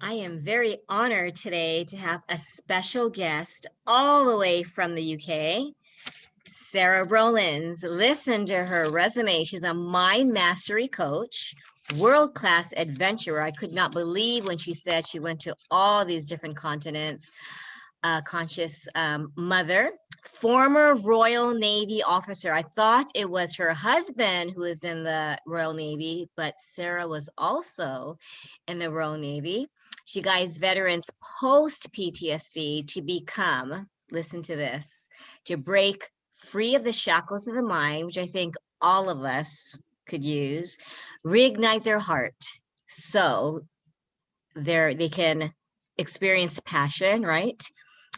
I am very honored today to have a special guest all the way from the UK, Sarah Rollins. Listen to her resume. She's a mind mastery coach, world-class adventurer. I could not believe when she said she went to all these different continents, conscious mother, former Royal Navy officer. I thought it was her husband who was in the Royal Navy, but Sarah was also in the Royal Navy. She guides veterans post-PTSD to become, listen to this, to break free of the shackles of the mind, which I think all of us could use, reignite their heart so they can experience passion, right?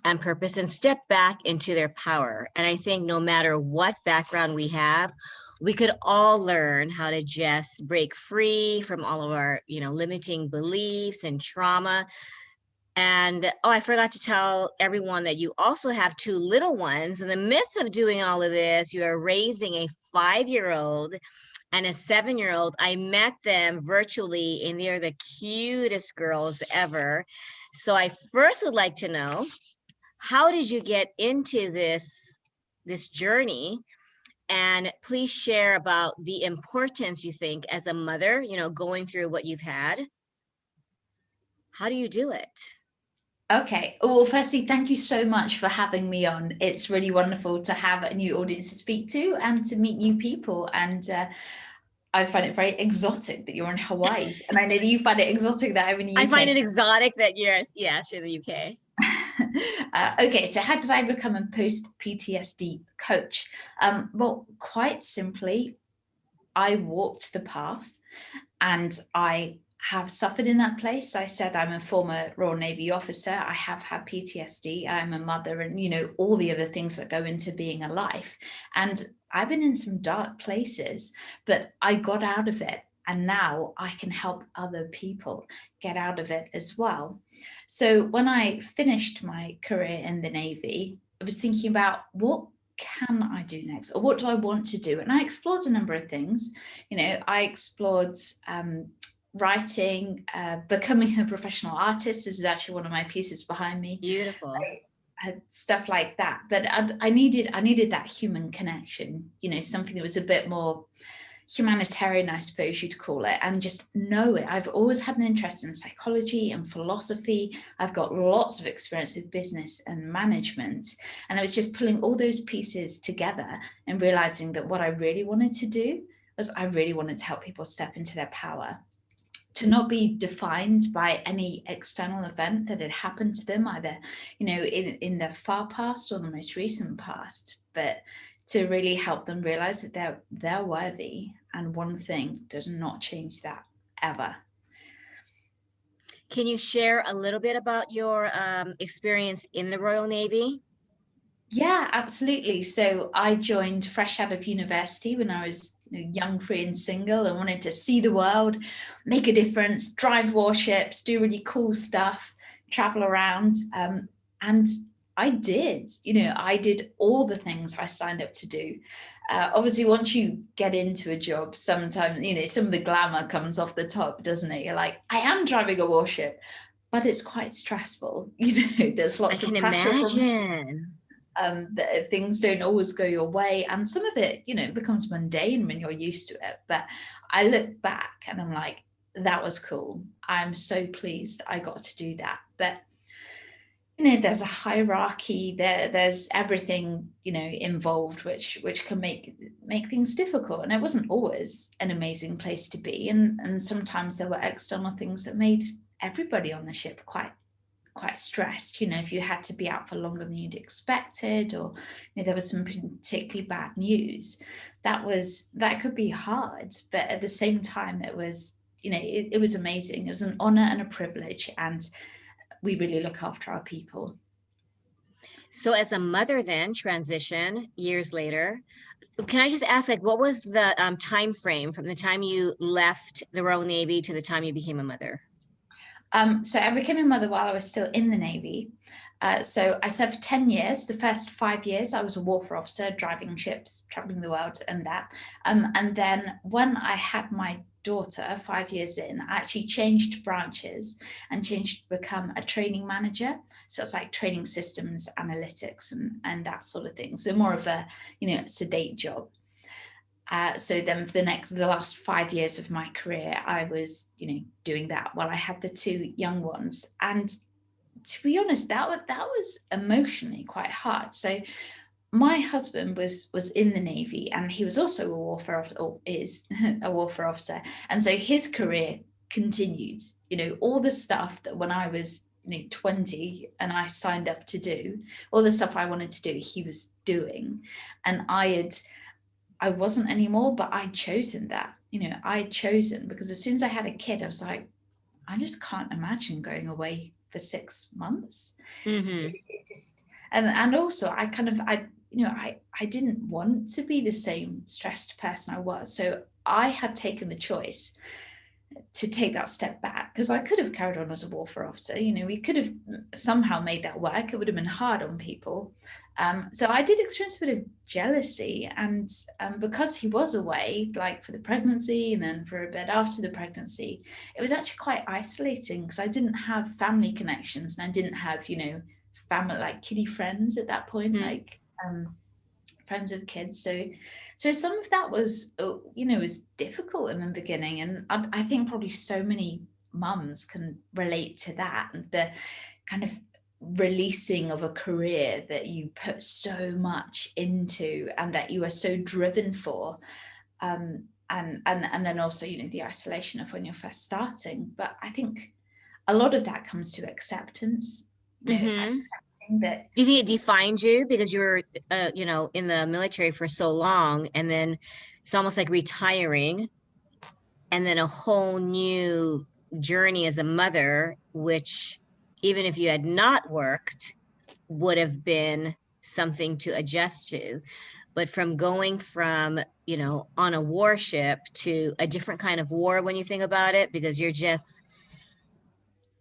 And purpose and step back into their power. And I think no matter what background we have, we could all learn how to just break free from all of our, limiting beliefs and trauma. And oh, I forgot to tell everyone that you also have two little ones. In the midst of doing all of this, you are raising a 5-year-old and a 7-year-old. I met them virtually, and they're the cutest girls ever. So I first would like to know, how did you get into this journey? And please share about the importance you think as a mother, going through what you've had. How do you do it? Okay. Well, firstly, thank you so much for having me on. It's really wonderful to have a new audience to speak to and to meet new people. And I find it very exotic that you're in Hawaii. And I know that you find it exotic that I'm in the I UK. find it exotic that you're in the UK. Okay, so how did I become a post-PTSD coach? Well, quite simply, I walked the path and I have suffered in that place. I said I'm a former Royal Navy officer. I have had PTSD. I'm a mother and, all the other things that go into being a life. And I've been in some dark places, but I got out of it. And now I can help other people get out of it as well. So when I finished my career in the Navy, I was thinking about what can I do next, or what do I want to do? And I explored a number of things. I explored writing, becoming a professional artist. This is actually one of my pieces behind me. Beautiful. Stuff like that. But I needed that human connection. Something that was a bit more humanitarian, I suppose you'd call it, and just know it. I've always had an interest in psychology and philosophy. I've got lots of experience with business and management. And I was just pulling all those pieces together and realizing that what I really wanted to do was I really wanted to help people step into their power, to not be defined by any external event that had happened to them, either, in the far past or the most recent past, but to really help them realize that they're worthy. And one thing does not change that ever. Can you share a little bit about your experience in the Royal Navy? Yeah, absolutely. So I joined fresh out of university when I was young, free and single, and wanted to see the world, make a difference, drive warships, do really cool stuff, travel around. And I did, I did all the things I signed up to do. Obviously, once you get into a job, sometimes, some of the glamour comes off the top, doesn't it? You're like, I am driving a warship, but it's quite stressful. There's I lots can of pressure from imagine. things don't always go your way, and some of it becomes mundane when you're used to it. But I look back and I'm like, that was cool. I'm so pleased I got to do that. But there's a hierarchy there's everything involved, which can make things difficult, and it wasn't always an amazing place to be, and sometimes there were external things that made everybody on the ship quite stressed. If you had to be out for longer than you'd expected, or there was some particularly bad news, that could be hard. But at the same time, it was it was amazing. It was an honor and a privilege, and we really look after our people. So as a mother then, transition years later, can I just ask, what was the time frame from the time you left the Royal Navy to the time you became a mother? So I became a mother while I was still in the Navy. So I served 10 years. The first 5 years, I was a warfare officer, driving ships, traveling the world and that. And then when I had my daughter, 5 years in, I actually changed branches and changed to become a training manager. So it's like training systems, analytics, and that sort of thing. So more of a, sedate job. So then for the last 5 years of my career, I was, doing that while I had the two young ones. And to be honest, that was emotionally quite hard. So my husband was in the Navy, and he was also a warfare, or is a warfare officer. And so his career continued, all the stuff that when I was 20 and I signed up to do, all the stuff I wanted to do, he was doing. And I wasn't anymore, but I'd chosen that. I'd chosen, because as soon as I had a kid, I was like, I just can't imagine going away for 6 months. Mm-hmm. It just, and also I didn't want to be the same stressed person I was. So I had taken the choice to take that step back, because I could have carried on as a warfare officer. We could have somehow made that work. It would have been hard on people. So I did experience a bit of jealousy, and because he was away, like for the pregnancy and then for a bit after the pregnancy, it was actually quite isolating, because I didn't have family connections, and I didn't have, family, like kiddie friends at that point, Mm-hmm. like friends of kids. So some of that was, was difficult in the beginning. And I think probably so many mums can relate to that, and the kind of releasing of a career that you put so much into and that you are so driven for. And then also, the isolation of when you're first starting. But I think a lot of that comes to acceptance, Mm-hmm. accepting that. Do you think it defined you because you were, in the military for so long, and then it's almost like retiring, and then a whole new journey as a mother, which even if you had not worked, would have been something to adjust to. But from going from, on a warship to a different kind of war when you think about it, because you're just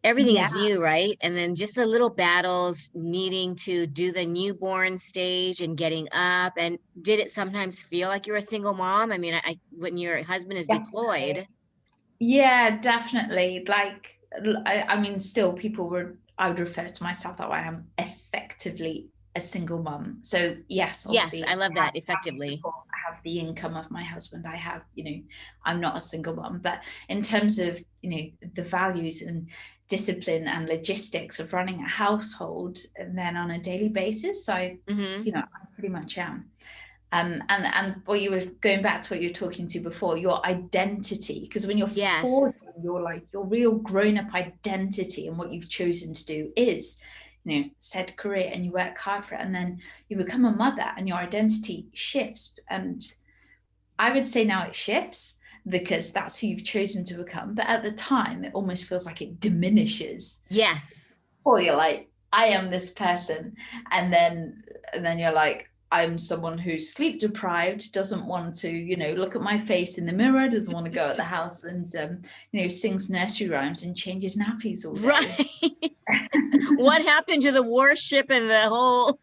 everything Yeah. is new, right? And then just the little battles, needing to do the newborn stage and getting up. And did it sometimes feel like you're a single mom? I mean, when your husband is deployed. Yeah, definitely. Like, I mean, still I would refer to myself that way. I'm effectively a single mum. So yes, Yes, obviously I love I have that, family effectively. support. I have the income of my husband. I have, I'm not a single mum. But in terms of, the values and discipline and logistics of running a household, and then on a daily basis, I pretty much am. And what you were going back to what you were talking to before, your identity, because when you're Yes. forging your real grown-up identity, and what you've chosen to do is, said career, and you work hard for it, and then you become a mother and your identity shifts. And I would say now it shifts because that's who you've chosen to become. But at the time, it almost feels like it diminishes. Yes. Or you're like, I am this person, and then you're like, I'm someone who's sleep deprived, doesn't want to, look at my face in the mirror, doesn't want to go out the house, and sings nursery rhymes and changes nappies all day. Right. What happened to the warship and the whole,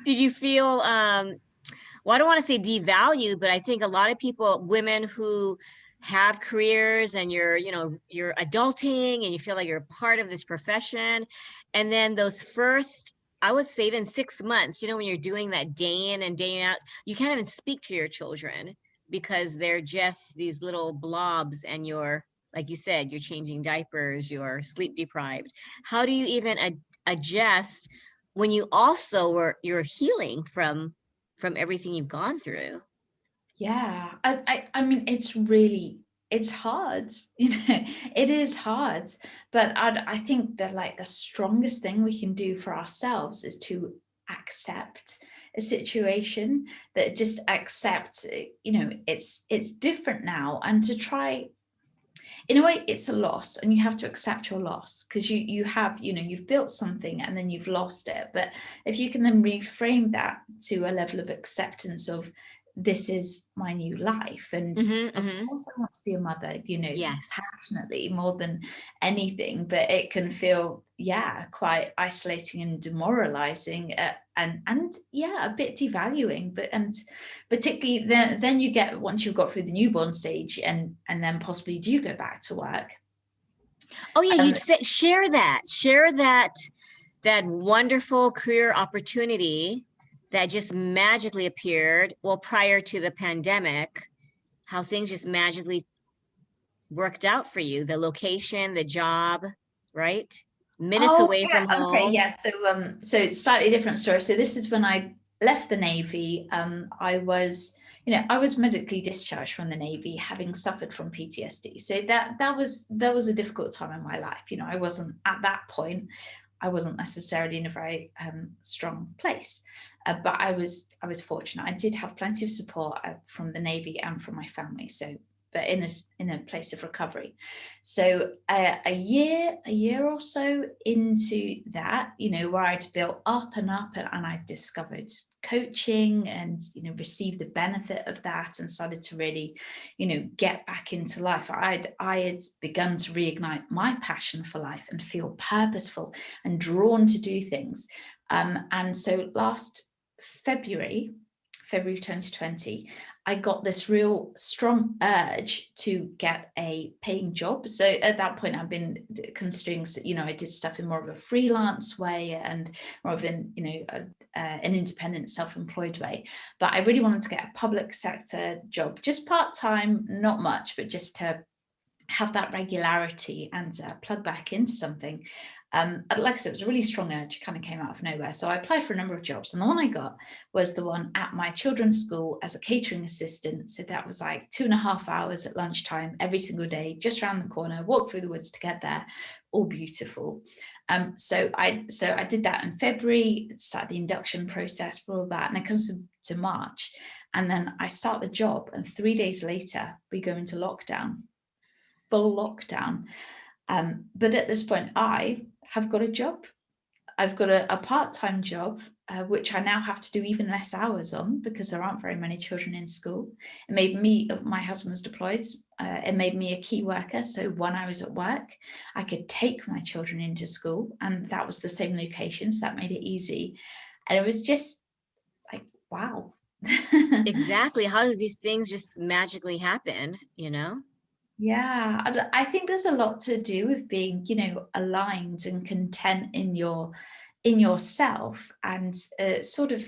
did you feel, well, I don't want to say devalue, but I think a lot of people, women who have careers, and you're adulting and you feel like you're part of this profession. And then those first, I would say even 6 months, when you're doing that day in and day out, you can't even speak to your children because they're just these little blobs, and like you said, you're changing diapers, you're sleep deprived. How do you even adjust when you also you're healing from everything you've gone through? Yeah, I mean, it's hard, it is hard. But I think that, like, the strongest thing we can do for ourselves is to accept a situation, that just accept, it's different now, and to try, in a way, it's a loss, and you have to accept your loss, because you have, you've built something and then you've lost it. But if you can then reframe that to a level of acceptance of this is my new life. And of course I want to be a mother, you know, Yes. passionately more than anything, but it can feel, quite isolating and demoralizing, and a bit devaluing. But and particularly then you get, once you've got through the newborn stage, and then possibly do you go back to work. Oh yeah, you said share that wonderful career opportunity that just magically appeared, well, prior to the pandemic, how things just magically worked out for you, the location, the job, right? Minutes away from home. Okay, yeah. So it's slightly different story. So this is when I left the Navy. I was medically discharged from the Navy, having suffered from PTSD. So that was a difficult time in my life. You know, I wasn't at that point. I wasn't necessarily in a very strong place, but I was fortunate. I did have plenty of support from the Navy and from my family. So, but in a place of recovery. So a year or so into that, you know, where I'd built up and I discovered coaching, and, you know, received the benefit of that, and started to really, you know, get back into life. I had begun to reignite my passion for life and feel purposeful and drawn to do things. And so last February 2020, I got this real strong urge to get a paying job. So at that point, I've been considering, you know, I did stuff in more of a freelance way and more of an, you know, an independent, self-employed way. But I really wanted to get a public sector job, just part-time, not much, but just to have that regularity and plug back into something. Like I said, it was a really strong urge. It kind of came out of nowhere. So I applied for a number of jobs, and the one I got was the one at my children's school as a catering assistant. So that was like 2.5 hours at lunchtime every single day, just around the corner, walk through the woods to get there, all beautiful. So I did that in February, started the induction process for all that, and it comes to March, and then I start the job, and 3 days later we go into lockdown, full lockdown. But at this point, I have got a job. I've got a part-time job, which I now have to do even less hours on because there aren't very many children in school. It made me, my husband was deployed, it made me a key worker. So when I was at work, I could take my children into school, and that was the same location. So that made it easy. And it was just like, wow. Exactly. How do these things just magically happen, you know? Yeah, I think there's a lot to do with being, you know, aligned and content in yourself, and sort of,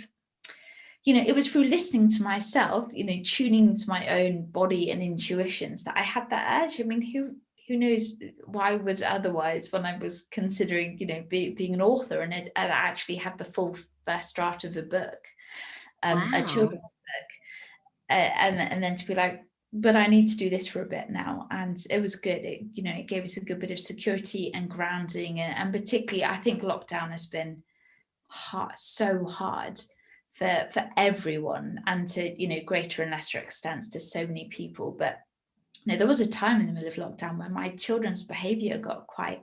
you know, it was through listening to myself, you know, tuning into my own body and intuitions, that I had that urge. I mean, who knows why would otherwise, when I was considering, you know, being an author, and I actually had the full first draft of a book, a children's book, and then to be like, but I need to do this for a bit now. And it was good. It gave us a good bit of security and grounding. And particularly, I think lockdown has been so hard for everyone, and to, you know, greater and lesser extents to so many people. But you know, there was a time in the middle of lockdown when my children's behavior got quite,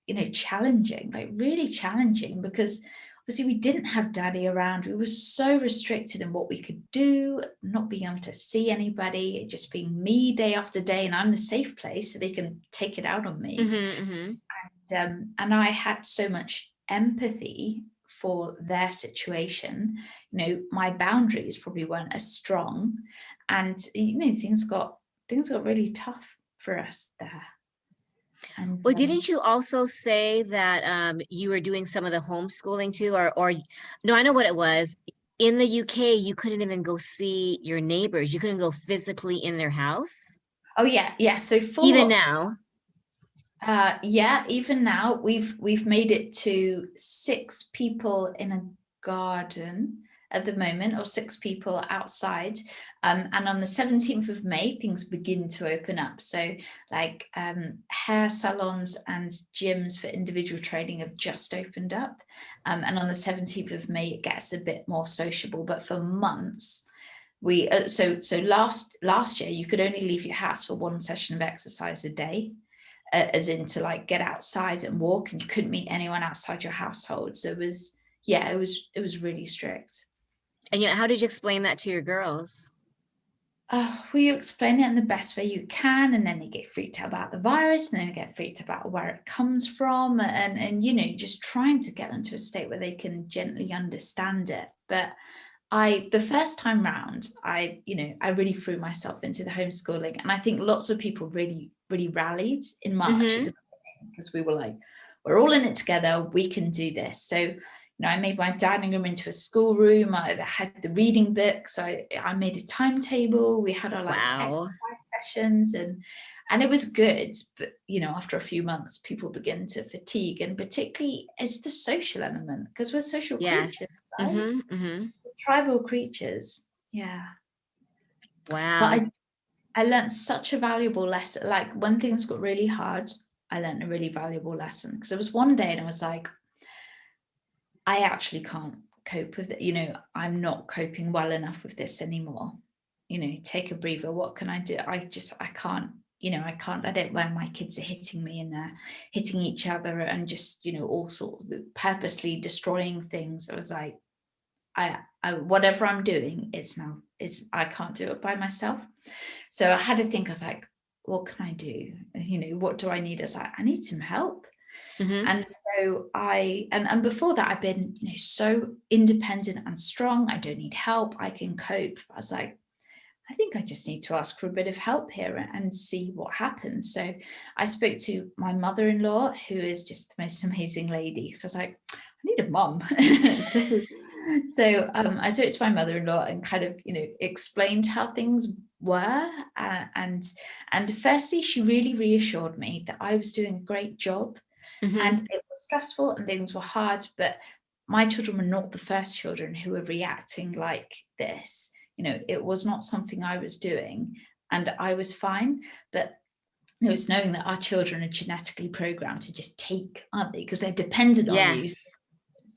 you know, challenging, like really challenging, because obviously we didn't have daddy around. We were so restricted in what we could do, not being able to see anybody, just being me day after day, and I'm the safe place so they can take it out on me. And I had so much empathy for their situation. You know, my boundaries probably weren't as strong, and, you know, things got really tough for us there. And well, didn't you also say that you were doing some of the homeschooling too, or no, I know what it was. In the UK, you couldn't even go see your neighbors. You couldn't go physically in their house. Oh yeah. So even now. Even now we've made it to 6 people in a garden at the moment, or 6 people outside, and on the 17th of May things begin to open up. So like hair salons and gyms for individual training have just opened up, and on the 17th of May it gets a bit more sociable. But for months we so last year you could only leave your house for 1 session of exercise a day, as in to like get outside and walk, and you couldn't meet anyone outside your household. So it was really strict. And yet, how did you explain that to your girls? Well, you explain it in the best way you can, and then they get freaked out about the virus, and then they get freaked about where it comes from, and just trying to get them to a state where they can gently understand it. But the first time round, I really threw myself into the homeschooling, and I think lots of people really, really rallied in March at the beginning, because we were like, we're all in it together, we can do this. So I made my dining room into a schoolroom. I had the reading books. I made a timetable. We had our Wow. exercise sessions, and it was good. But after a few months, people begin to fatigue, and particularly it's the social element, because we're social creatures, Yes. right? Mm-hmm. We're tribal creatures. Yeah. Wow. But I learned such a valuable lesson. Like when things got really hard, I learned a really valuable lesson, because there was one day and I was like, I actually can't cope with it. I'm not coping well enough with this anymore. Take a breather. What can I do? I can't, I can't let it when my kids are hitting me and they're hitting each other and just, all sorts of purposely destroying things. I was like, I whatever I'm doing, I can't do it by myself. So I had to think, I was like, what can I do? What do I need? I was like, I need some help. Mm-hmm. And so and before that, I've been, so independent and strong. I don't need help. I can cope. I was like, I think I just need to ask for a bit of help here and see what happens. So I spoke to my mother-in-law, who is just the most amazing lady. So I was like, I need a mom. so I spoke to my mother-in-law and kind of, explained how things were. And firstly, she really reassured me that I was doing a great job. Mm-hmm. And it was stressful and things were hard, but my children were not the first children who were reacting like this. It was not something I was doing, and I was fine. But it was knowing that our children are genetically programmed to just take, aren't they? Because they're dependent on you. Yes.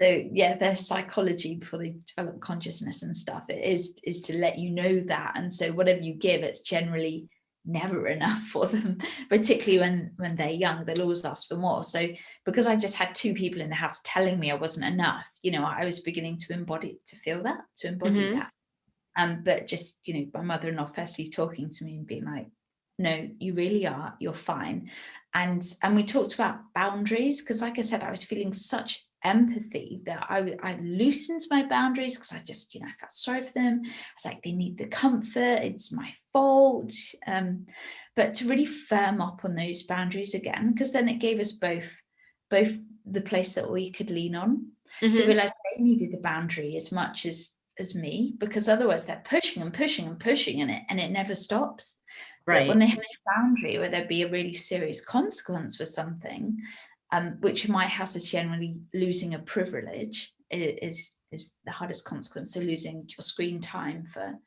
So yeah, their psychology before they develop consciousness and stuff, it is to let you know that. And so whatever you give, it's generally never enough for them, particularly when they're young. They'll always ask for more. So because I just had two people in the house telling me I wasn't enough, I was beginning to embody Mm-hmm. that. But just, my mother-in-law firstly talking to me and being like, no, you really are, you're fine. And we talked about boundaries, because like I said, I was feeling such empathy that I loosened my boundaries, because I just, I felt sorry for them. I was like, they need the comfort, it's my fault. But to really firm up on those boundaries again, because then it gave us both the place that we could lean on, to Mm-hmm. realize they needed the boundary as much as me, because otherwise they're pushing and pushing and pushing and it never stops. That when Right. they have a boundary where there'd be a really serious consequence for something, which in my house is generally losing a privilege, is the hardest consequence. So losing your screen time for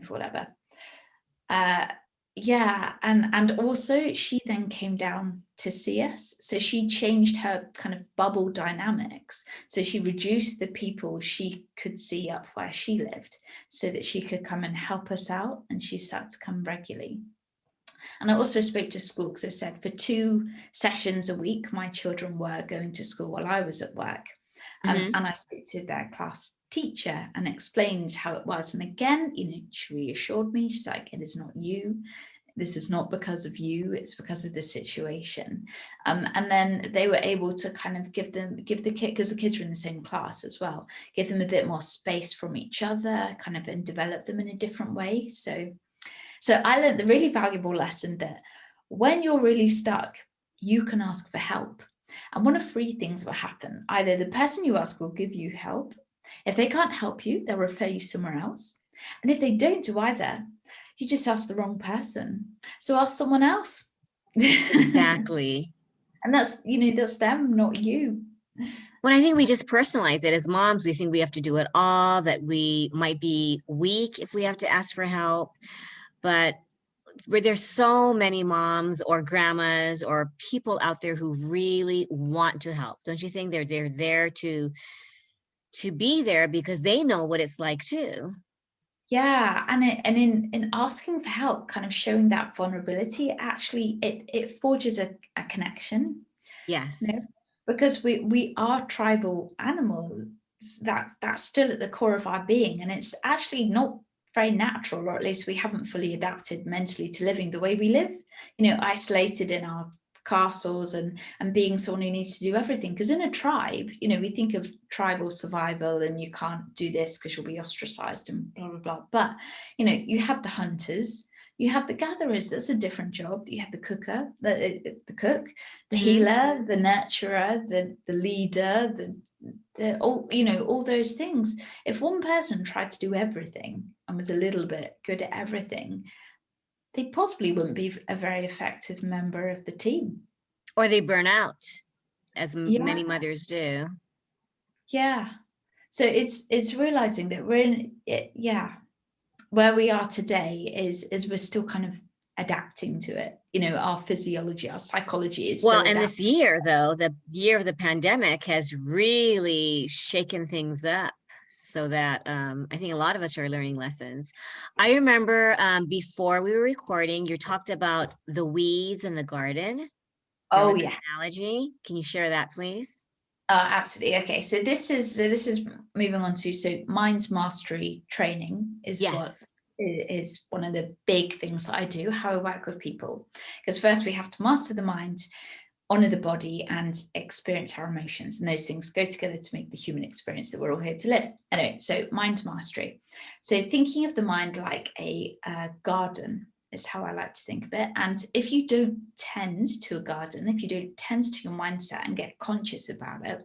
whatever. Yeah, and also she then came down to see us, so she changed her kind of bubble dynamics. So she reduced the people she could see up where she lived, so that she could come and help us out, and she started to come regularly. And I also spoke to school, because I said for 2 sessions a week my children were going to school while I was at work. Mm-hmm. And I spoke to their class teacher and explained how it was. And again, she reassured me. She's like, it is not you. This is not because of you. It's because of the situation. And then they were able to kind of give the kid, because the kids were in the same class as well, give them a bit more space from each other, kind of, and develop them in a different way. So I learned the really valuable lesson that when you're really stuck, you can ask for help. And one of 3 things will happen. Either the person you ask will give you help. If they can't help you, they'll refer you somewhere else. And if they don't do either, you just ask the wrong person. So ask someone else. Exactly. And that's them, not you. Well, I think we just personalize it as moms. We think we have to do it all, that we might be weak if we have to ask for help. But where there's so many moms or grandmas or people out there who really want to help. Don't you think they're there to be there because they know what it's like too? Yeah, and in asking for help, kind of showing that vulnerability, actually it forges a connection. Yes. Because we are tribal animals, that's still at the core of our being, and it's actually not very natural, or at least we haven't fully adapted mentally to living the way we live, isolated in our castles and being someone who needs to do everything. Because in a tribe, we think of tribal survival and you can't do this because you'll be ostracized and blah blah blah, but you have the hunters, you have the gatherers. That's a different job. You have the cooker, the cook, the healer, the nurturer, the leader, all those things. If one person tried to do everything and was a little bit good at everything, they possibly wouldn't be a very effective member of the team. Or they burn out, as Yeah. many mothers do. Yeah. So it's realizing that we're in it, where we are today is we're still kind of adapting to it. Our physiology, our psychology is Well, still and adapting. this year, though, the year of the pandemic has really shaken things up, so that I think a lot of us are learning lessons. I remember before we were recording, you talked about the weeds in the garden. Do you Oh remember yeah. that analogy? Can you share that, please? Absolutely. Okay, so this is moving on to, so mind mastery training is what Yes. is one of the big things that I do, how I work with people. Because first we have to master the mind, honor the body, and experience our emotions, and those things go together to make the human experience that we're all here to live. Anyway, so mind mastery. So thinking of the mind like a garden is how I like to think of it. And if you don't tend to a garden, if you don't tend to your mindset and get conscious about it,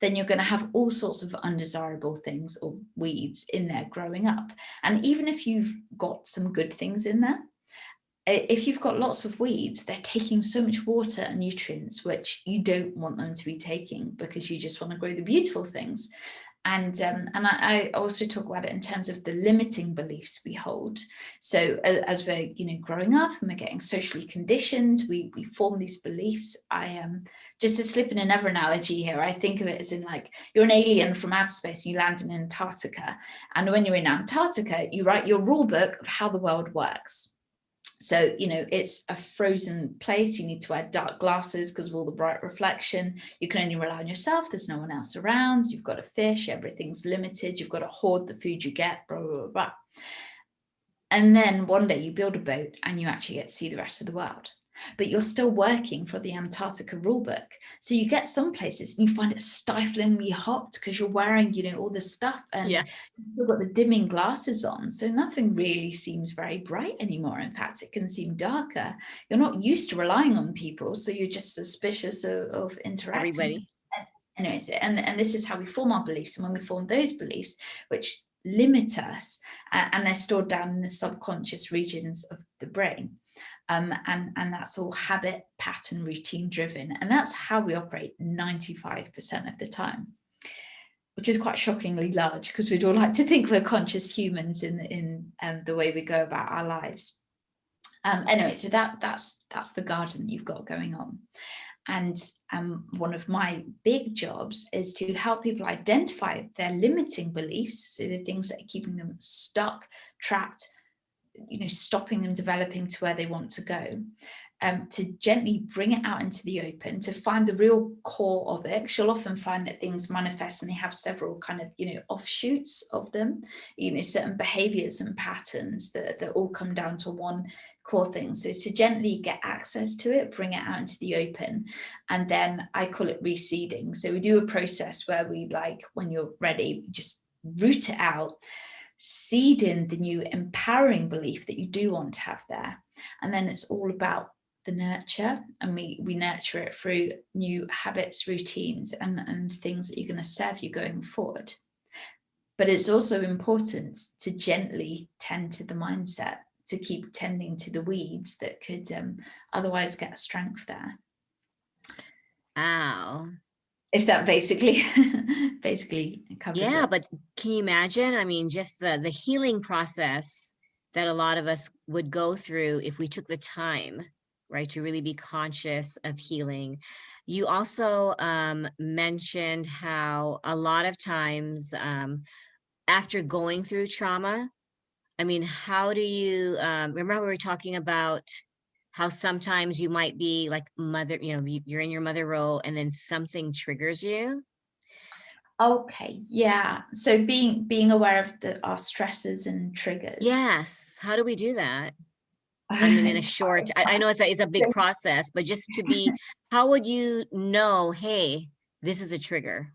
then you're going to have all sorts of undesirable things or weeds in there growing up. And even if you've got some good things in there, if you've got lots of weeds, they're taking so much water and nutrients, which you don't want them to be taking, because you just want to grow the beautiful things. And I also talk about it in terms of the limiting beliefs we hold. So as we're growing up and we're getting socially conditioned, we form these beliefs. Just to slip in another analogy here, I think of it as in, like, you're an alien from outer space and you land in Antarctica, and when you're in Antarctica, you write your rule book of how the world works. So, it's a frozen place. You need to wear dark glasses because of all the bright reflection. You can only rely on yourself. There's no one else around. You've got to fish. Everything's limited. You've got to hoard the food you get, blah, blah, blah, blah. And then one day you build a boat and you actually get to see the rest of the world. But you're still working for the Antarctica rulebook. So you get some places and you find it stiflingly hot because you're wearing, all this stuff, and you've still got the dimming glasses on. So nothing really seems very bright anymore. In fact, it can seem darker. You're not used to relying on people, so you're just suspicious of interacting. Everybody. Anyways, and this is how we form our beliefs. And when we form those beliefs, which limit us, and they're stored down in the subconscious regions of the brain, and that's all habit, pattern, routine driven, and that's how we operate 95% of the time, which is quite shockingly large, because we'd all like to think we're conscious humans in the way we go about our lives. Anyway, so that's the garden you've got going on. And one of my big jobs is to help people identify their limiting beliefs, so the things that are keeping them stuck, trapped, stopping them developing to where they want to go, to gently bring it out into the open, to find the real core of it. She'll often find that things manifest and they have several kind of, offshoots of them, certain behaviors and patterns that all come down to one core thing. So to gently get access to it, bring it out into the open. And then I call it reseeding. So we do a process where we, like, when you're ready, just root it out, seed in the new empowering belief that you do want to have there. And then it's all about the nurture, and we nurture it through new habits, routines, and things that are going to serve you going forward. But it's also important to gently tend to the mindset, to keep tending to the weeds that could otherwise get strength there. Wow. If that basically covers it. Yeah, but can you imagine? I mean, just the healing process that a lot of us would go through if we took the time, right, to really be conscious of healing. You also mentioned how a lot of times after going through trauma, I mean, how do you remember we were talking about how sometimes you might be like mother, you're in your mother role and then something triggers you? Okay, yeah. So being aware of our stresses and triggers. Yes. How do we do that? I mean, in a short, I know it's a big process, but just to be, how would you know, hey, this is a trigger?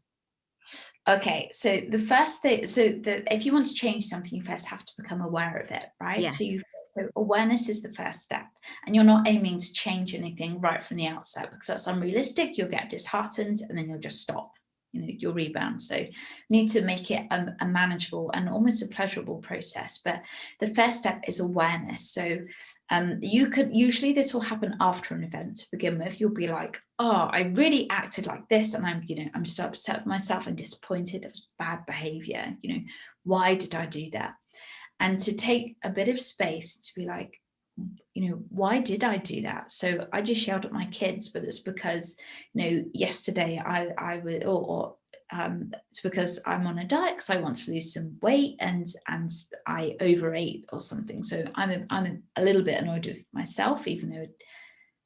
Okay, so the first thing, if you want to change something, you first have to become aware of it, right? Yes. So awareness is the first step, and you're not aiming to change anything right from the outset because that's unrealistic. You'll get disheartened, and then you'll just stop. You'll rebound. So you need to make it a manageable and almost a pleasurable process. But the first step is awareness. So you could usually this will happen after an event to begin with. You'll be like, oh, I really acted like this, and I'm so upset with myself and disappointed. That was bad behavior. Why did I do that? And to take a bit of space to be like, why did I do that? So I just yelled at my kids, but it's because yesterday I would it's because I'm on a diet because I want to lose some weight and I overate or something. So I'm a little bit annoyed with myself, even though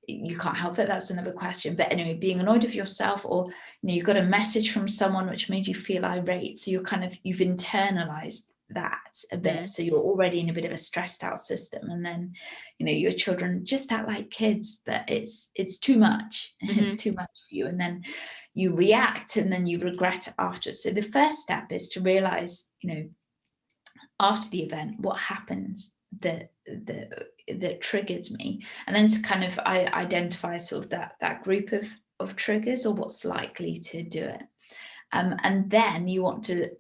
you can't help it. That's another question. But anyway, being annoyed with yourself, or you got a message from someone which made you feel irate. So you've internalized that a bit. So you're already in a bit of a stressed out system. And then, your children just act like kids, but it's too much. It's too much for you. And then you react and then you regret it after. So the first step is to realize, after the event, what happens that triggers me, and then to kind of identify sort of that group of triggers, or what's likely to do it. And then you want to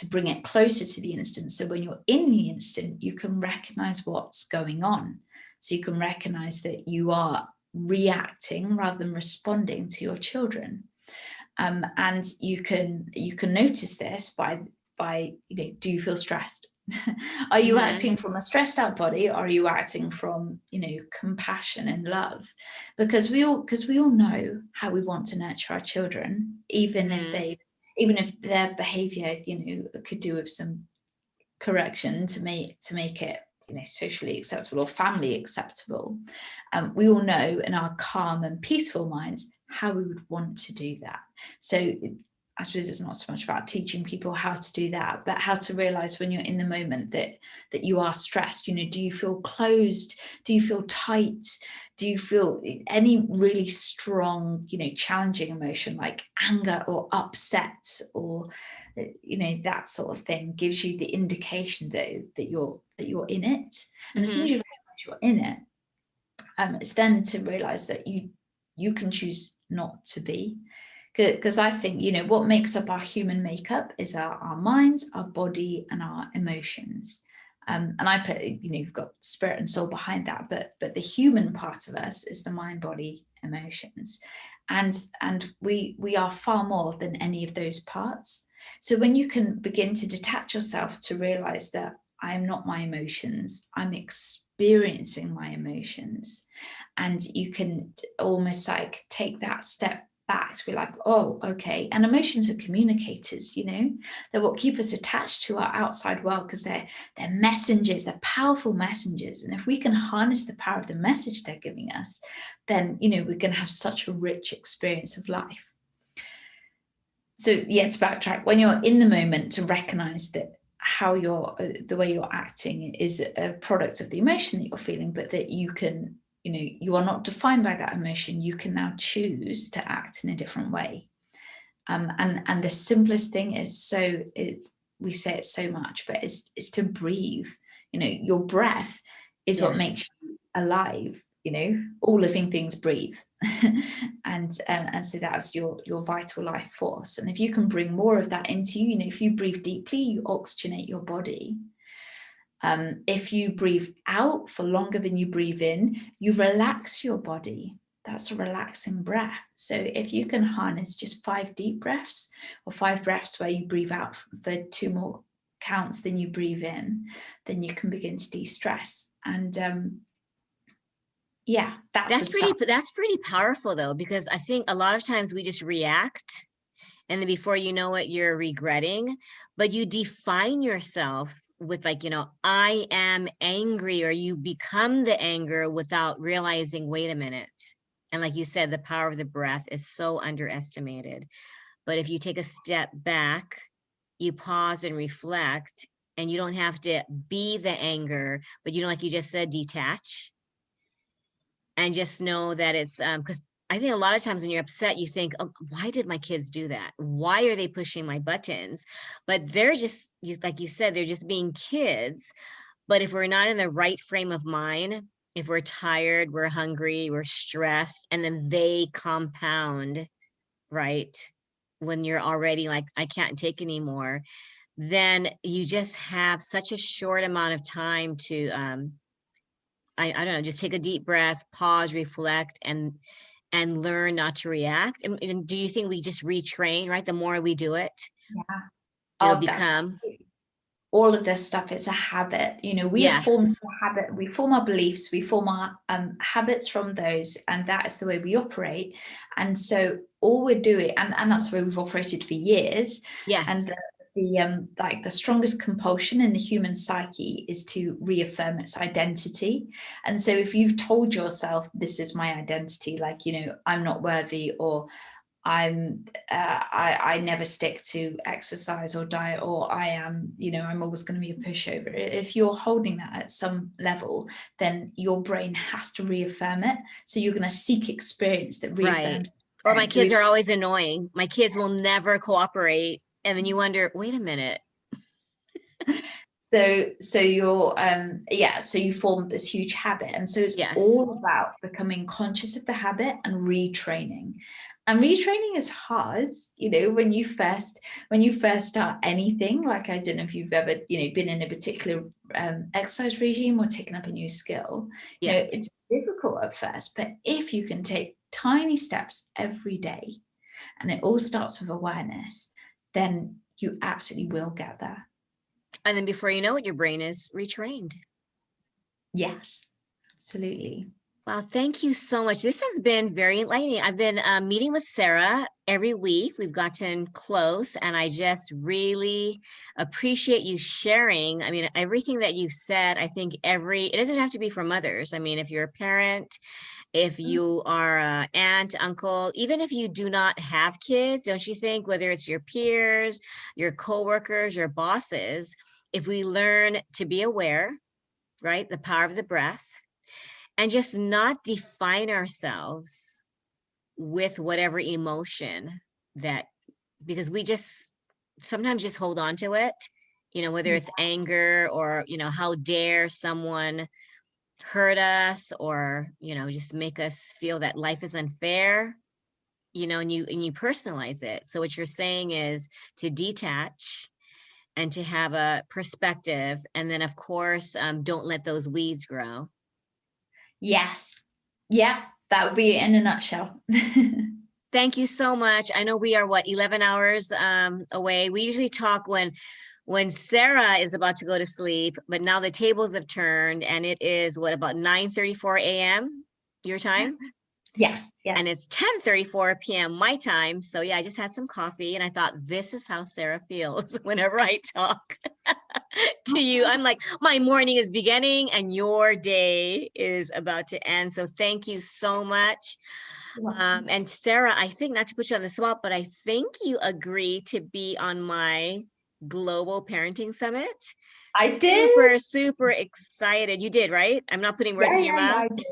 bring it closer to the instant. So when you're in the instant, you can recognize what's going on. So you can recognize that you are reacting rather than responding to your children. And you can notice this by do you feel stressed? Are you acting from a stressed out body, or are you acting from compassion and love? Because we all know how we want to nurture our children, even if their behavior could do with some correction to make it socially acceptable or family acceptable. We all know in our calm and peaceful minds how we would want to do that. So I suppose it's not so much about teaching people how to do that, but how to realize when you're in the moment that you are stressed. Do you feel closed? Do you feel tight? Do you feel any really strong, challenging emotion like anger or upset, or that sort of thing gives you the indication that you're in it. And as soon as you realize you're in it, it's then to realize that you can choose not to be. Because I think, what makes up our human makeup is our minds, our body, and our emotions. And I put, you've got spirit and soul behind that, but the human part of us is the mind, body, emotions. And we are far more than any of those parts. So when you can begin to detach yourself to realize that I am not my emotions, I'm experiencing my emotions, and you can almost like take that step back to be like, oh, okay. And emotions are communicators, they're what keep us attached to our outside world, because they're messengers, they're powerful messengers. And if we can harness the power of the message they're giving us, then we're going to have such a rich experience of life. So yeah, to backtrack, when you're in the moment, to recognize that the way you're acting is a product of the emotion that you're feeling, but that you can, you are not defined by that emotion. You can now choose to act in a different way. And the simplest thing is, we say it so much, but it's to breathe. Your breath is what makes you alive. All living things breathe. and so that's your vital life force. And if you can bring more of that into you, if you breathe deeply, you oxygenate your body. If you breathe out for longer than you breathe in, you relax your body. That's a relaxing breath. So if you can harness just 5 deep breaths, or 5 breaths where you breathe out for 2 more counts than you breathe in, then you can begin to de-stress. And yeah, that's pretty powerful though, because I think a lot of times we just react, and then before you know it, you're regretting. But you define yourself with like, I am angry, or you become the anger without realizing, wait a minute. And like you said, the power of the breath is so underestimated. But if you take a step back, you pause and reflect, and you don't have to be the anger, but you know, like you just said, detach and just know that it's because I think a lot of times when you're upset, you think, oh, why did my kids do that? Why are they pushing my buttons? But they're just, like you said, they're just being kids. But if we're not in the right frame of mind, if we're tired, we're hungry, we're stressed, and then they compound, right? When you're already like, I can't take anymore, then you just have such a short amount of time to, I don't know, just take a deep breath, pause, reflect, and learn not to react. And do you think we just retrain, right? The more we do it, Yeah. it'll Oh, that's become, absolutely. All of this stuff is a habit. You know, we have formed yes, a habit, we form our beliefs, we form our habits from those, and that is the way we operate. And so all we're doing, and that's the way we've operated for years. And yes. the like the strongest compulsion in the human psyche is to reaffirm its identity. And so if you've told yourself, this is my identity, like, you know, I'm not worthy, or I never stick to exercise or diet, or I am, you know, I'm always going to be a pushover. If you're holding that at some level, then your brain has to reaffirm it. So you're going to seek experience that Right. reaffirms Or my experience. So kids are always annoying. My kids will never cooperate. And then you wonder, wait a minute. so you're yeah, so you form this huge habit, and so it's Yes. all about becoming conscious of the habit and retraining. And retraining is hard, you know, when you first start anything. Like, I don't know if you've ever, you know, been in a particular exercise regime or taken up a new skill. You Yeah. know, it's difficult at first, but if you can take tiny steps every day, and it all starts with awareness, then you absolutely will get there. And then before you know it, your brain is retrained. Yes, absolutely. Wow, thank you so much. This has been very enlightening. I've been meeting with Sarah every week. We've gotten close, and I just really appreciate you sharing. I mean, everything that you've said, I think it doesn't have to be for mothers. I mean, if you're a parent, if you are a aunt, uncle, even if you do not have kids, don't you think, whether it's your peers, your coworkers, your bosses, if we learn to be aware, right, the power of the breath, and just not define ourselves with whatever emotion that, because we just sometimes just hold on to it, you know, whether Yeah. it's anger or, you know, how dare someone hurt us, or, you know, just make us feel that life is unfair, you know, and you personalize it. So what you're saying is to detach and to have a perspective, and then of course, don't let those weeds grow. Yes. Yeah, that would be it in a nutshell. Thank you so much. I know we are what, 11 hours away. We usually talk when Sarah is about to go to sleep, but now the tables have turned and it is what, about 9:34 a.m. your time? Yes, And yes. it's 10:34 p.m. my time. So yeah, I just had some coffee and I thought, this is how Sarah feels whenever I talk to you. I'm like, my morning is beginning and your day is about to end. So thank you so much. And Sarah, I think, not to put you on the spot, but I think you agreed to be on my global parenting summit. I did. Super, super excited. You did, right? I'm not putting words Yeah, in your yeah, yeah, mouth. I did.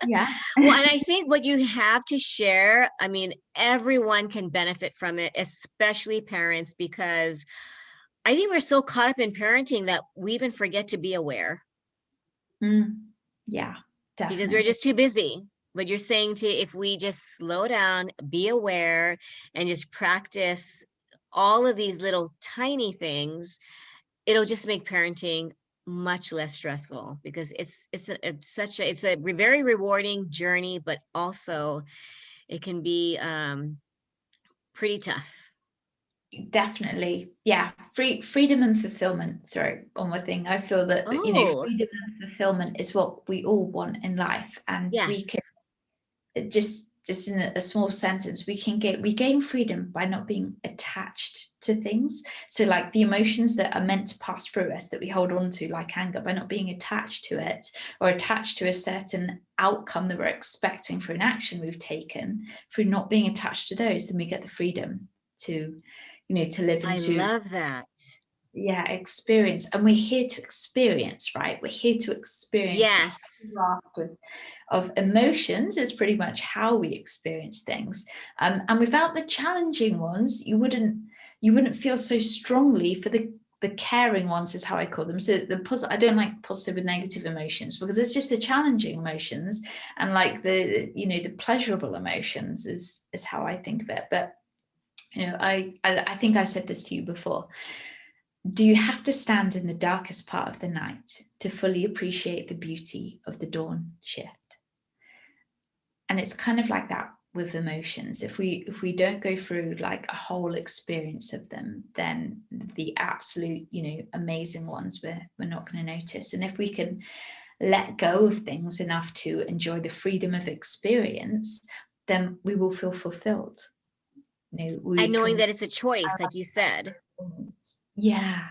Yeah. Well, and I think what you have to share, I mean, everyone can benefit from it, especially parents, because I think we're so caught up in parenting that we even forget to be aware Yeah, because we're definitely. just too busy. But you're saying to, if we just slow down, be aware, and just practice all of these little tiny things, it'll just make parenting much less stressful, because it's a very rewarding journey, but also it can be pretty tough. Definitely. Yeah. Freedom and fulfillment. Sorry, one more thing. I feel that, you know, Oh, freedom and fulfillment is what we all want in life. And we can yes. just in a small sentence, we gain freedom by not being attached to things. So like the emotions that are meant to pass through us, that we hold on to, like anger, by not being attached to it, or attached to a certain outcome that we're expecting for an action we've taken, through not being attached to those, then we get the freedom. to, to live I into. love that. Yeah, experience. And we're here to experience, right? We're here to experience the Yes. whole raft of emotions is pretty much how we experience things. And without the challenging ones, you wouldn't feel so strongly for the caring ones, is how I call them. So I don't like positive and negative emotions, because it's just the challenging emotions, and like the pleasurable emotions is how I think of it. But I think I've said this to you before. Do you have to stand in the darkest part of the night to fully appreciate the beauty of the dawn shift? And it's kind of like that with emotions. If we don't go through like a whole experience of them, then the absolute, amazing ones we're not going to notice. And if we can let go of things enough to enjoy the freedom of experience, then we will feel fulfilled. And knowing that it's a choice, like you said. Yeah.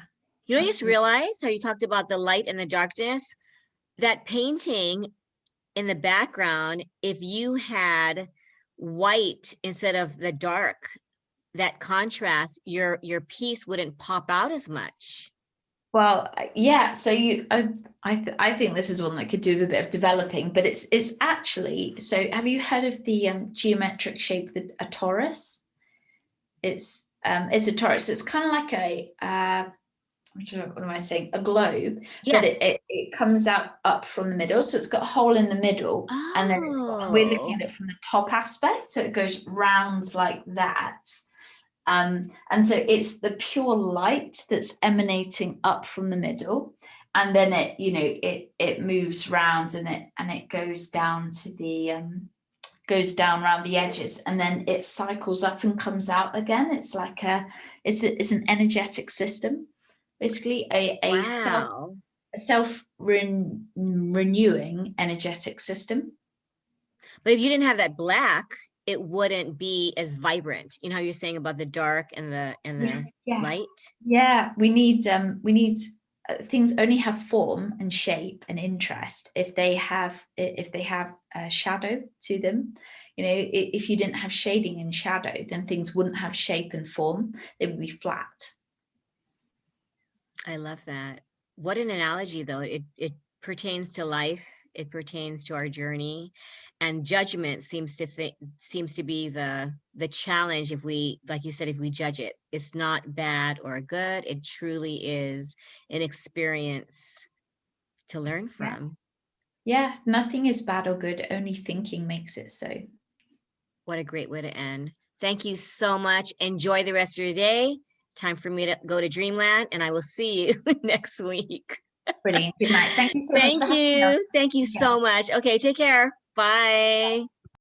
I just realized how you talked about the light and the darkness. That painting in the background, if you had white instead of the dark, that contrast, your piece wouldn't pop out as much. Well, yeah. So I think this is one that could do with a bit of developing, but it's actually. So have you heard of the geometric shape, a torus? It's a torus. So it's kind of like what am I saying? A globe, yes. But it comes out up from the middle. So it's got a hole in the middle, and then we're looking at it from the top aspect. So it goes round like that. And so it's the pure light that's emanating up from the middle, and then it moves round, and it goes down to the goes down around the edges, and then it cycles up and comes out again. It's like it's an energetic system, basically a self renewing energetic system. But if you didn't have that black, it wouldn't be as vibrant. You know how you're saying about the dark and the light? Yeah, we need things only have form and shape and interest if they have a shadow to them. If you didn't have shading and shadow, then things wouldn't have shape and form. They would be flat. I love that. What an analogy, though. It pertains to life. It pertains to our journey, and judgment seems to be the challenge. If we, like you said, if we judge it, it's not bad or good. It truly is an experience to learn from. Yeah, nothing is bad or good. Only thinking makes it so. What a great way to end. Thank you so much. Enjoy the rest of your day. Time for me to go to Dreamland, and I will see you next week. Brilliant. Good night. Thank you so much. Thank you. Thank you so much. Okay, take care. Bye.